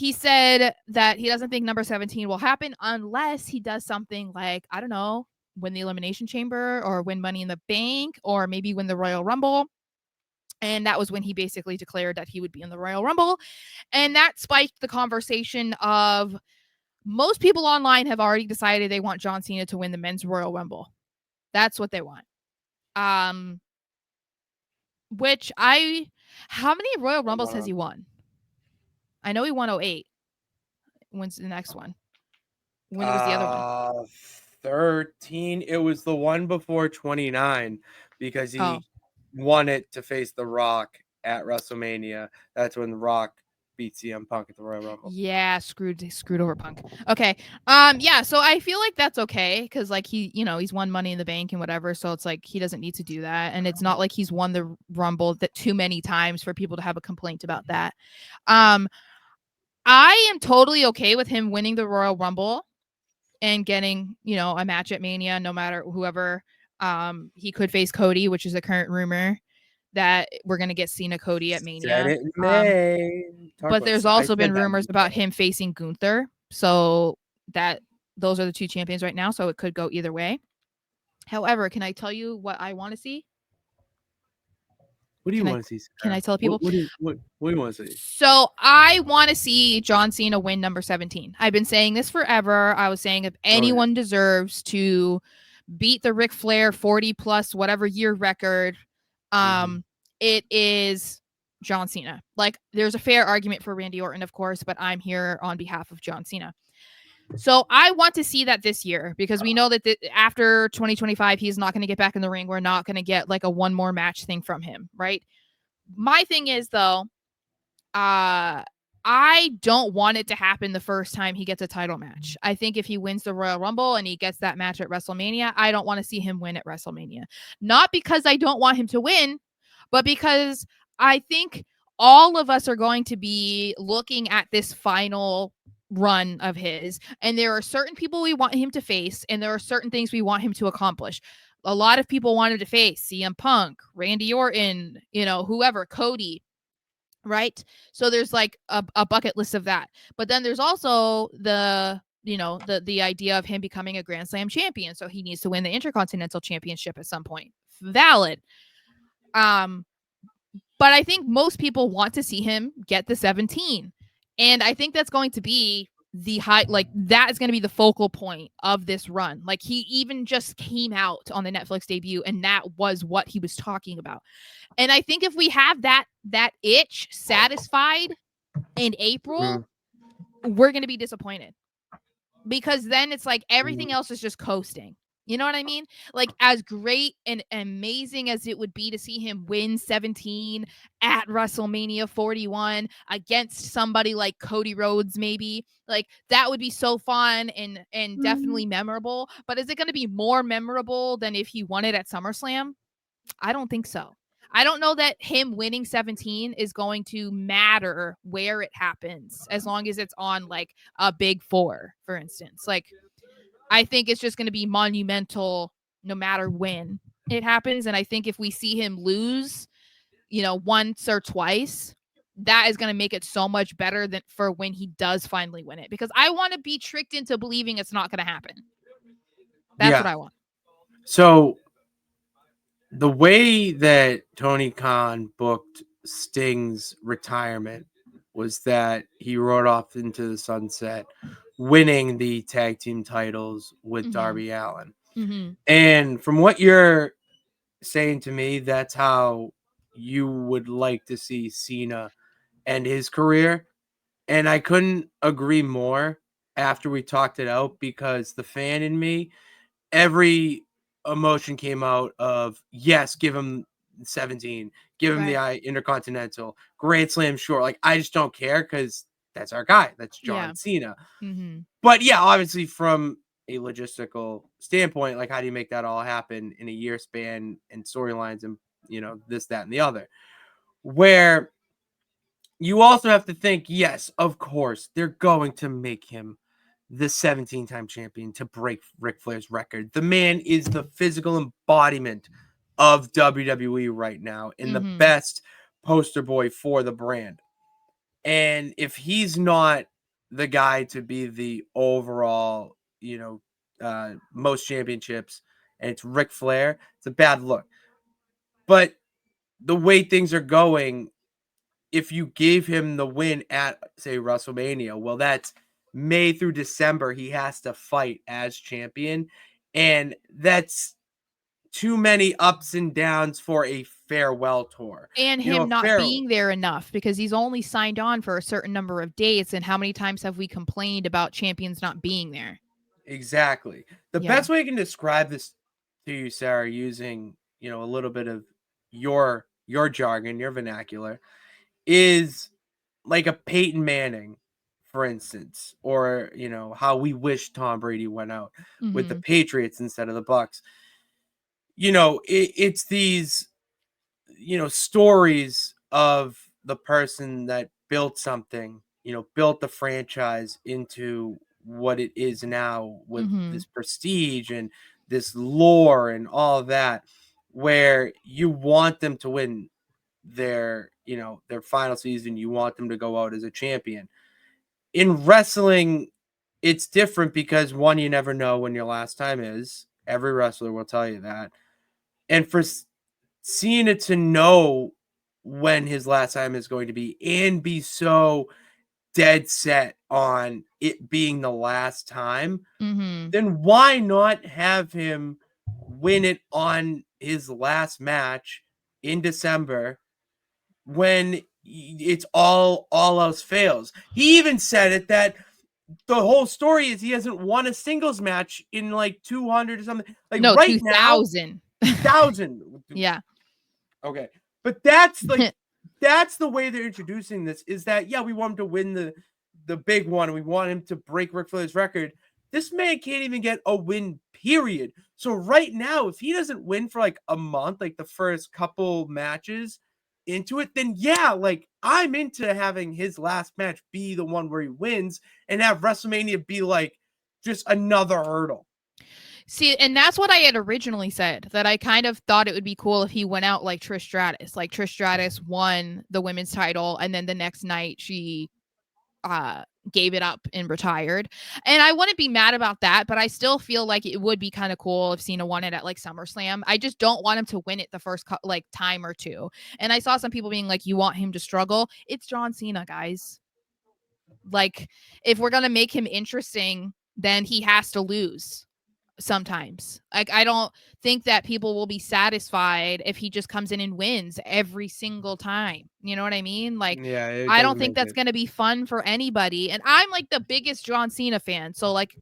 he said that he doesn't think number 17 will happen unless he does something like, I don't know, win the Elimination Chamber or win Money in the Bank or maybe win the Royal Rumble. And that was when he basically declared that he would be in the Royal Rumble. And that spiked the conversation of most people online have already decided they want John Cena to win the Men's Royal Rumble. That's what they want. How many Royal Rumbles has he won? I know he won 08. When's the next one? When was the other one? 13. It was the one before 29 because he won it to face The Rock at WrestleMania. That's when The Rock beat CM Punk at the Royal Rumble. Yeah, screwed over Punk. Okay. Yeah, so I feel like that's okay because like he's won Money in the Bank and whatever, so it's like he doesn't need to do that, and it's not like he's won the Rumble that too many times for people to have a complaint about that. I am totally okay with him winning the Royal Rumble and getting, a match at Mania, no matter whoever. He could face Cody, which is a current rumor that we're gonna get Cena Cody at Mania. But there's also been rumors about him facing Gunther, so those are the two champions right now, so it could go either way. However, can I tell you what I want to see? What do you want to see, Sarah? Can I tell people? What do you want to see? So I want to see John Cena win number 17. I've been saying this forever. I was saying if anyone deserves to beat the Ric Flair 40 plus whatever year record, it is John Cena. Like, there's a fair argument for Randy Orton, of course, but I'm here on behalf of John Cena. So I want to see that this year because we know that after 2025, he's not going to get back in the ring. We're not going to get like a one more match thing from him, right? My thing is, though, I don't want it to happen the first time he gets a title match. I think if he wins the Royal Rumble and he gets that match at WrestleMania, I don't want to see him win at WrestleMania. Not because I don't want him to win, but because I think all of us are going to be looking at this final run of his, and there are certain people we want him to face, and there are certain things we want him to accomplish. A lot of people want him to face CM Punk, Randy Orton, whoever, Cody, right? So there's like a bucket list of that. But then there's also the idea of him becoming a Grand Slam champion. So he needs to win the Intercontinental Championship at some point. Valid. But I think most people want to see him get the 17. And I think that's going to be the high, like that is going to be the focal point of this run. Like he even just came out on the Netflix debut and that was what he was talking about. And I think if we have that itch satisfied in April, we're going to be disappointed because then it's like everything else is just coasting. You know what I mean? Like, as great and amazing as it would be to see him win 17 at WrestleMania 41 against somebody like Cody Rhodes, maybe, like that would be so fun and definitely memorable. But is it going to be more memorable than if he won it at SummerSlam? I don't think so. I don't know that him winning 17 is going to matter where it happens, as long as it's on like a big four, for instance. Like, I think it's just going to be monumental no matter when it happens. And I think if we see him lose, once or twice, that is going to make it so much better than for when he does finally win it. Because I want to be tricked into believing it's not going to happen. That's what I want. So the way that Tony Khan booked Sting's retirement was that he rode off into the sunset, winning the tag team titles with Darby Allin. And from what you're saying to me, that's how you would like to see Cena end his career. And I couldn't agree more after we talked it out, because the fan in me, every emotion came out of, yes, give him 17, give him the Intercontinental, Grand Slam, sure. Like, I just don't care because that's our guy. That's John Cena. But yeah, obviously from a logistical standpoint, like, how do you make that all happen in a year span and storylines and, this, that, and the other? Where you also have to think, yes, of course, they're going to make him the 17-time champion to break Ric Flair's record. The man is the physical embodiment of WWE right now and the best poster boy for the brand. And if he's not the guy to be the overall, most championships, and it's Ric Flair, it's a bad look. But the way things are going, if you gave him the win at, say, WrestleMania, well, that's May through December. He has to fight as champion. And that's too many ups and downs for a farewell tour. And him not being there enough because he's only signed on for a certain number of dates. And how many times have we complained about champions not being there? Exactly. The best way I can describe this to you, Sarah, using, a little bit of your jargon, your vernacular, is like a Peyton Manning, for instance, or how we wish Tom Brady went out with the Patriots instead of the Bucks. It's these stories of the person that built something, built the franchise into what it is now with this prestige and this lore and all of that, where you want them to win their final season. You want them to go out as a champion. In wrestling, it's different because, one, you never know when your last time is. Every wrestler will tell you that. And for Cena to know when his last time is going to be and be so dead set on it being the last time, then why not have him win it on his last match in December when it's all else fails? He even said it that the whole story is he hasn't won a singles match in like 200 or something. Like, no, right 2000. now, 2000. Yeah. Okay. But that's like that's the way they're introducing this, is that, yeah, we want him to win the big one. We want him to break Ric Flair's record. This man can't even get a win, period. So right now, if he doesn't win for like a month, like the first couple matches into it, then yeah, like I'm into having his last match be the one where he wins and have WrestleMania be like just another hurdle. See, and that's what I had originally said, that I kind of thought it would be cool if he went out like Trish Stratus. Like Trish Stratus won the women's title, and then the next night she gave it up and retired. And I wouldn't be mad about that, but I still feel like it would be kind of cool if Cena won it at like SummerSlam. I just don't want him to win it the first like time or two. And I saw some people being like, you want him to struggle? It's John Cena, guys. Like, if we're going to make him interesting, then he has to lose sometimes. Like, I don't think that people will be satisfied if he just comes in and wins every single time. You know what I mean? Like, yeah, I don't think that's going to be fun for anybody. And I'm like the biggest John Cena fan. So like,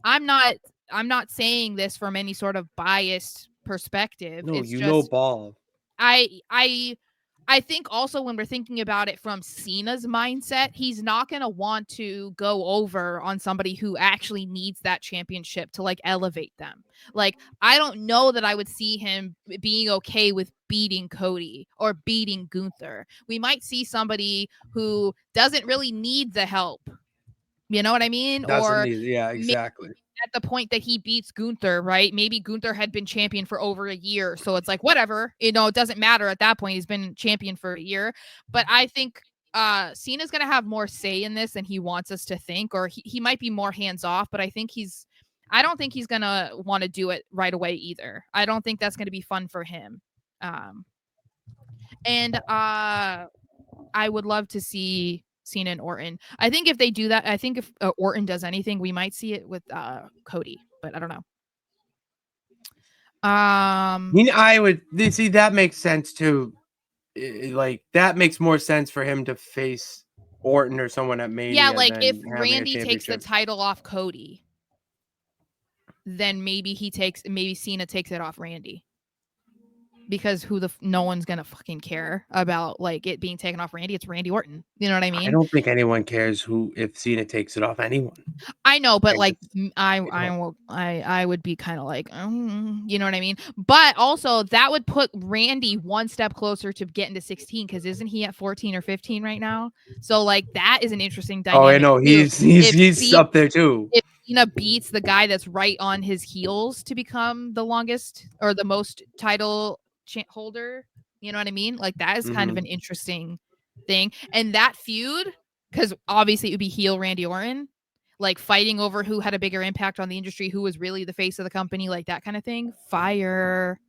I'm not saying this from any sort of biased perspective. No, it's just ball. I think also when we're thinking about it from Cena's mindset, he's not going to want to go over on somebody who actually needs that championship to like elevate them. Like, I don't know that I would see him being okay with beating Cody or beating Gunther. We might see somebody who doesn't really need the help. You know what I mean? Yeah, exactly. At the point that he beats Gunther, right? Maybe Gunther had been champion for over a year. So it's like, whatever, it doesn't matter at that point. He's been champion for a year. But I think Cena's going to have more say in this than he wants us to think, or he might be more hands off, but I don't think he's going to want to do it right away either. I don't think that's going to be fun for him. And I would love to see Cena and Orton. I think if they do that, I think if Orton does anything, we might see it with Cody, but I don't know. I would see that makes sense too. Like, that makes more sense for him to face Orton or someone at Mania. Yeah, like if Randy takes the title off Cody, then maybe Cena takes it off Randy. Because no one's gonna fucking care about like it being taken off Randy. It's Randy Orton. You know what I mean? I don't think anyone cares if Cena takes it off anyone. I know, but like I would be kind of like, you know what I mean? But also that would put Randy one step closer to getting to 16, because isn't he at 14 or 15 right now? So like that is an interesting dynamic. Oh, I know, he's up there too. If Cena beats the guy that's right on his heels to become the longest or the most title holder, you know what I mean? Like that is kind of an interesting thing. And that feud because obviously it would be heel Randy Orton, like fighting over who had a bigger impact on the industry, who was really the face of the company, like that kind of thing. Fire.